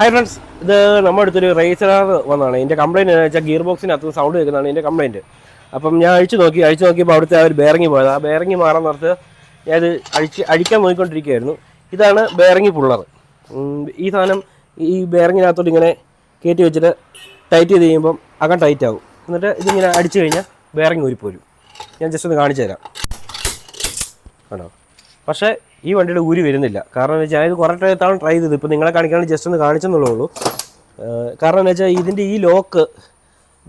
Hi friends, ഇത് നമ്മുടെ അടുത്തൊരു റേസർ വന്നതാണ്. ഇതിൻ്റെ കംപ്ലയിൻറ്റ് എന്ന് വെച്ചാൽ ഗിയർ ബോക്സിനകത്ത് സൗണ്ട് കേൾക്കുന്നതാണ് ഇതിൻ്റെ കംപ്ലയിൻറ്റ്. അപ്പം ഞാൻ അഴിച്ചു നോക്കിയപ്പോൾ അവിടുത്തെ ആ ഒരു ബെയറിങ് പോയത്. ആ ബെയറിങ് മാറാൻ നേരത്ത് ഞാനത് അഴിക്കാൻ നോക്കിക്കൊണ്ടിരിക്കുകയായിരുന്നു. ഇതാണ് ബെയറിങ് പുള്ളർ. ഈ സാധനം ഈ ബെയറിങ്ങിനകത്തോട്ട് ഇങ്ങനെ കയറ്റി വെച്ചിട്ട് ടൈറ്റ് ചെയ്ത് കഴിയുമ്പം അകം ടൈറ്റ് ആവും. എന്നിട്ട് ഇതിങ്ങനെ അടിച്ചു കഴിഞ്ഞാൽ ബെയറിങ് ഊരിപ്പോരും. ഞാൻ ജസ്റ്റ് ഒന്ന് കാണിച്ചു തരാം. ആണോ? പക്ഷേ ഈ വണ്ടിയുടെ ഊരി വരുന്നില്ല. കാരണം എന്ന് വെച്ചാൽ ഇത് കുറേ തവണ ട്രൈ ചെയ്തത്. ഇപ്പോൾ നിങ്ങളെ കാണിക്കാണ്ട് ജസ്റ്റ് ഒന്ന് കാണിച്ചെന്നുള്ളൂ. കാരണം എന്ന് വെച്ചാൽ ഇതിൻ്റെ ഈ ലോക്ക്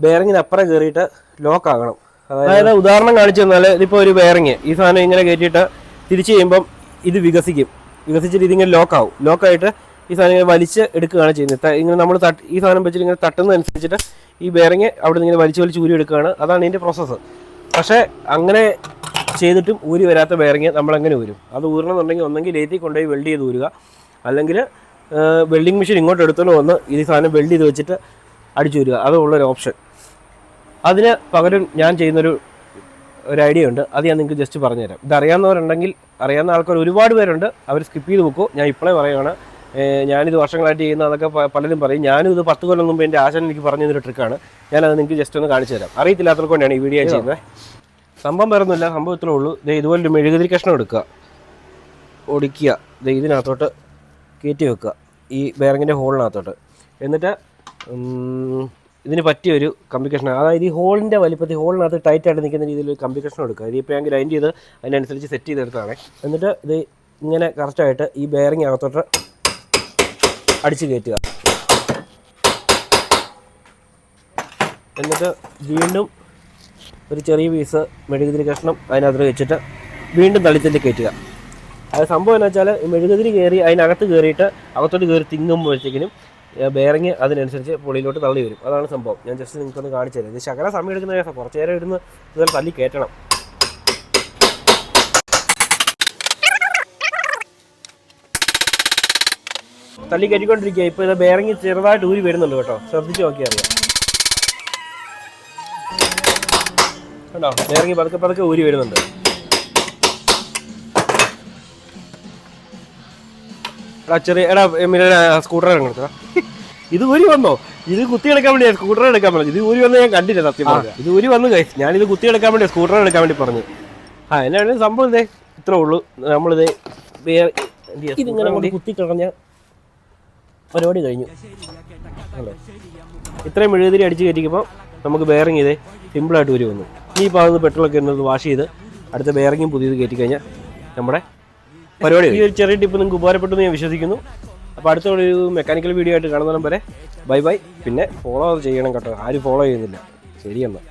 ബെയറിങ്ങിന് അപ്പുറം കയറിയിട്ട് ലോക്കാകണം. അതായത് ഉദാഹരണം കാണിച്ചു തന്നാൽ, ഇതിപ്പോൾ ഒരു ബെയറിങ് ഈ സാധനം ഇങ്ങനെ കയറ്റിയിട്ട് തിരിച്ച് ചെയ്യുമ്പം ഇത് വികസിച്ചിട്ട് ഇതിങ്ങനെ ലോക്കാവും. ലോക്കായിട്ട് ഈ സാധനം ഇങ്ങനെ വലിച്ച് എടുക്കുകയാണ് ചെയ്യുന്നത്. ഇങ്ങനെ നമ്മൾ ഈ സാധനം വെച്ചിട്ട് ഇങ്ങനെ തട്ടുന്നതനുസരിച്ചിട്ട് ഈ ബെയറിങ് അവിടെ നിന്ന് ഇങ്ങനെ വലിച്ച് ഊരി എടുക്കുകയാണ്. അതാണ് ഇതിൻ്റെ പ്രോസസ്സ്. പക്ഷേ അങ്ങനെ ചെയ്തിട്ടും ഊരി വരാത്ത ബെയറിങ് നമ്മളെങ്ങനെ ഊരും? അത് ഊരണമെന്നുണ്ടെങ്കിൽ ഒന്നെങ്കിൽ ലേറ്റി കൊണ്ടുപോയി വെൽഡ് ചെയ്ത് ഊരുക, അല്ലെങ്കിൽ വെൽഡിങ് മെഷീൻ ഇങ്ങോട്ട് എടുത്തോണ്ട് വന്ന് ഈ സാധനം വെൽഡ് ചെയ്ത് വെച്ചിട്ട് അടിച്ചു വരിക. അതുള്ളൊരു ഓപ്ഷൻ. അതിന് പകരം ഞാൻ ചെയ്യുന്നൊരു ഐഡിയ ഉണ്ട്. അത് ഞാൻ നിങ്ങൾക്ക് ജസ്റ്റ് പറഞ്ഞുതരാം. ഇത് അറിയാവുന്നവരുണ്ടെങ്കിൽ, അറിയാവുന്ന ആൾക്കാർ ഒരുപാട് പേരുണ്ട്, അവർ സ്കിപ്പ് ചെയ്ത് വെക്കും. ഞാൻ ഇപ്പോഴേ പറയുകയാണ്, ഞാനിത് വർഷങ്ങളായിട്ട് ചെയ്യുന്നതൊക്കെ പലരും പറയും. ഞാനും ഇത് 10 കൊല്ലം മുമ്പ് എൻ്റെ ആശാൻ എനിക്ക് പറഞ്ഞു തന്നൊരു ട്രിക്കാണ്. ഞാനത് നിങ്ങൾക്ക് ജസ്റ്റ് ഒന്ന് കാണിച്ചു തരാം. അറിയത്തില്ലാത്തവർക്ക് കൊണ്ടാണ് ഈ വീഡിയോ ചെയ്യുന്നത്. സംഭവം വേറൊന്നുമില്ല. സംഭവം ഇത്രേ ഉള്ളൂ. ഇതുപോലൊരു മെഴുകുതിരി കഷ്ണം എടുക്കുക, ഒടിക്കുക, ഇതിനകത്തോട്ട് കയറ്റി വെക്കുക, ഈ ബെയറിങ്ങിൻ്റെ ഹോളിനകത്തോട്ട്. എന്നിട്ട് ഇതിന് പറ്റിയൊരു കമ്പി കഷ്ണം, അതായത് ഈ ഹോളിൻ്റെ വലിപ്പത്തിൽ ഹോളിനകത്ത് ടൈറ്റായിട്ട് നിൽക്കുന്ന രീതിയിൽ ഒരു കമ്പി കഷ്ണം എടുക്കുക. ഇതിപ്പോൾ ഞാൻ ഗ്രൈൻഡ് ചെയ്ത് അതിനനുസരിച്ച് സെറ്റ് ചെയ്തെടുത്താണ്. എന്നിട്ട് ഇത് ഇങ്ങനെ കറക്റ്റായിട്ട് ഈ ബെയറിങ് അകത്തോട്ട് അടിച്ച് കയറ്റുക. എന്നിട്ട് വീണ്ടും ഒരു ചെറിയ പീസ് മെഴുകുതിരി കഷ്ണം അതിനകത്ത് വെച്ചിട്ട് വീണ്ടും തള്ളിത്തല്ലി കയറ്റുക. അത് സംഭവം എന്ന് വെച്ചാൽ മെഴുകുതിരി കയറി അതിനകത്ത് കയറിയിട്ട് അകത്തോട്ട് കയറി തിങ്ങുമ്പോഴത്തേക്കിനും ബെയറിങ് അതിനനുസരിച്ച് പൊളിയിലോട്ട് തള്ളി വരും. അതാണ് സംഭവം. ഞാൻ ജസ്റ്റ് നിങ്ങൾക്കൊന്ന് കാണിച്ചു തരാം. ഇത് ശകല സമയം എടുക്കുന്ന കേസാണ്. കുറച്ച് നേരം ഇരുന്ന് ഇതുപോലെ തല്ലി കയറ്റണം. തല്ലി കയറ്റിക്കൊണ്ടിരിക്കുക. ഇപ്പോൾ ഇത് ബെയറിങ് ചെറുതായിട്ട് ഊരി വരുന്നുണ്ട് കേട്ടോ. ശ്രദ്ധിച്ച് നോക്കിയാൽ അറിയാം. കണ്ടോ? ബെയറിങ് പതുക്കെ ഊരി വരുന്നുണ്ട്. സ്കൂട്ടർ എടുത്താ ഇത് ഊരി വന്നോ? ഇത് കുത്തി എടുക്കാൻ വേണ്ടി സ്കൂട്ടർ എടുക്കാൻ പറഞ്ഞു. ഇത് ഊരി വന്ന് ഞാൻ കണ്ടില്ല സത്യം പറഞ്ഞു. ഇത് ഊരി വന്നു കഴിച്ചു. ഞാനിത് കുത്തി എടുക്കാൻ വേണ്ടി സ്കൂട്ടർ എടുക്കാൻ വേണ്ടി പറഞ്ഞു. എന്നാണ് സംഭവം? ഇതേ ഇത്രേ ഉള്ളൂ. നമ്മളിത് ഇതിങ്ങനെ കൊണ്ട് കുത്തി കളഞ്ഞ പരിപാടി കഴിഞ്ഞു. അല്ലേ? ഇത്രയും മെഴുകുതിരി അടിച്ച് കയറ്റിക്കുമ്പോൾ നമുക്ക് ബെയറിങ് ഇതേ സിമ്പിളായിട്ട് ഊരി വന്നു. ഇനിയിപ്പോൾ അത് പെട്രോളൊക്കെ എന്നത് വാഷ് ചെയ്ത് അടുത്ത ബെയറിങ്ങും പുതിയത് കയറ്റി കഴിഞ്ഞാൽ നമ്മുടെ പരിപാടി. ഈ ഒരു ചെറിയ ടിപ്പ് നിങ്ങൾക്ക് ഉപകാരപ്പെട്ടു എന്ന് ഞാൻ വിശ്വസിക്കുന്നു. അപ്പോൾ അടുത്തൊരു മെക്കാനിക്കൽ വീഡിയോ ആയിട്ട് കാണുന്ന വരെ ബൈ. പിന്നെ ഫോളോ ചെയ്യണം കേട്ടോ. ആരും ഫോളോ ചെയ്യുന്നില്ല. ശരിയെന്നാൽ.